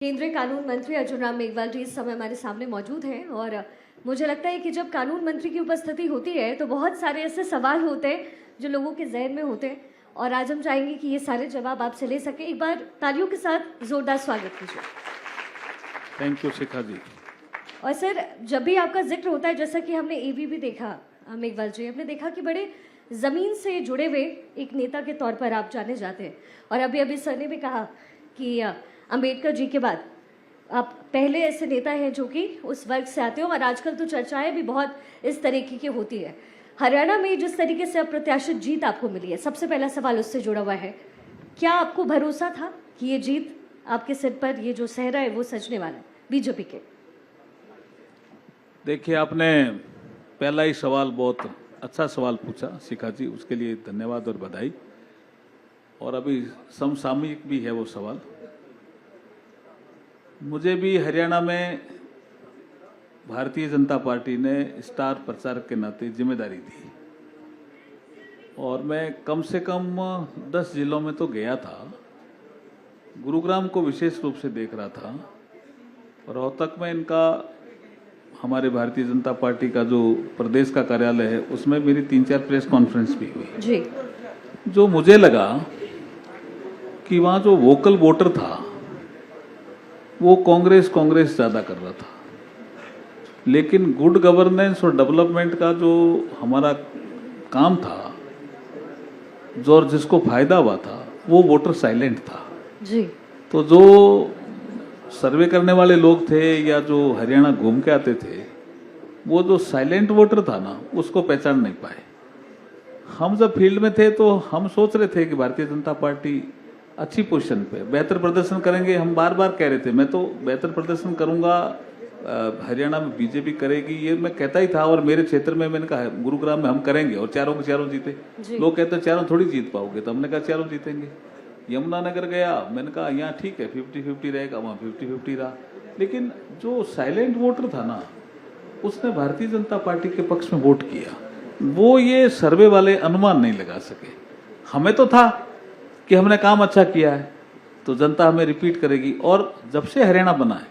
केंद्रीय कानून मंत्री अर्जुन राम मेघवाल जी इस समय हमारे सामने मौजूद हैं और मुझे लगता है कि जब कानून मंत्री की उपस्थिति होती है तो बहुत सारे ऐसे सवाल होते हैं जो लोगों के जहन में होते हैं और आज हम चाहेंगे कि ये सारे जवाब आपसे ले सके। एक बार तालियों के साथ जोरदार स्वागत कीजिए। थैंक यू शिखा जी। और सर, जब भी आपका जिक्र होता है, जैसा कि हमने एबी भी देखा, मेघवाल जी हमने देखा कि बड़े ज़मीन से जुड़े हुए एक नेता के तौर पर आप जाने जाते हैं और अभी सर ने भी कहा कि अंबेडकर जी के बाद आप पहले ऐसे नेता हैं जो कि उस वर्ग से आते हो और आजकल तो चर्चाएं भी बहुत इस तरीके की होती है। हरियाणा में जिस तरीके से अप्रत्याशित जीत आपको मिली है, सबसे पहला सवाल उससे जुड़ा हुआ है, क्या आपको भरोसा था कि ये जीत आपके सिर पर ये जो सहरा है वो सजने वाला है बीजेपी के? देखिए, आपने पहला ही सवाल बहुत अच्छा सवाल पूछा शिखा जी, उसके लिए धन्यवाद और बधाई। और अभी समसामयिक भी है वो सवाल। मुझे भी हरियाणा में भारतीय जनता पार्टी ने स्टार प्रचारक के नाते जिम्मेदारी दी और मैं कम से कम 10 जिलों में तो गया था। गुरुग्राम को विशेष रूप से देख रहा था और रोहतक में इनका, हमारे भारतीय जनता पार्टी का जो प्रदेश का कार्यालय है, उसमें मेरी 3-4 प्रेस कॉन्फ्रेंस भी हुई जी। जो मुझे लगा कि वहाँ जो वोकल वोटर था वो कांग्रेस ज़्यादा कर रहा था, लेकिन गुड गवर्नेंस और डेवलपमेंट का जो हमारा काम था, जो और जिसको फायदा हुआ था, वो वोटर साइलेंट था जी। तो जो सर्वे करने वाले लोग थे या जो हरियाणा घूम के आते थे, वो जो साइलेंट वोटर था ना, उसको पहचान नहीं पाए। हम जब फील्ड में थे तो हम सोच रहे थे कि भारतीय जनता पार्टी अच्छी पोजीशन पे बेहतर प्रदर्शन करेंगे। हम बार बार कह रहे थे, मैं तो बेहतर प्रदर्शन करूंगा, हरियाणा में बीजेपी करेगी, ये मैं कहता ही था। और मेरे क्षेत्र में मैंने कहा गुरुग्राम में हम करेंगे और चारों के चारों जीते। लोग कहते हैं चारों थोड़ी जीत पाओगे, तो हमने कहा चारों जीतेंगे। यमुनानगर गया, मैंने कहा यहाँ ठीक है 50-50 रहेगा, वहाँ 50-50 रहा। लेकिन जो साइलेंट वोटर था ना, उसने भारतीय जनता पार्टी के पक्ष में वोट किया। वो ये सर्वे वाले अनुमान नहीं लगा सके। हमें तो था कि हमने काम अच्छा किया है तो जनता हमें रिपीट करेगी। और जब से हरियाणा बना है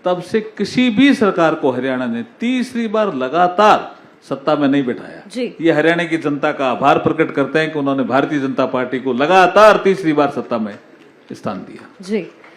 तब से किसी भी सरकार को हरियाणा ने तीसरी बार लगातार सत्ता में नहीं बैठाया जी। ये हरियाणा की जनता का आभार प्रकट करते हैं कि उन्होंने भारतीय जनता पार्टी को लगातार तीसरी बार सत्ता में स्थान दिया। जी।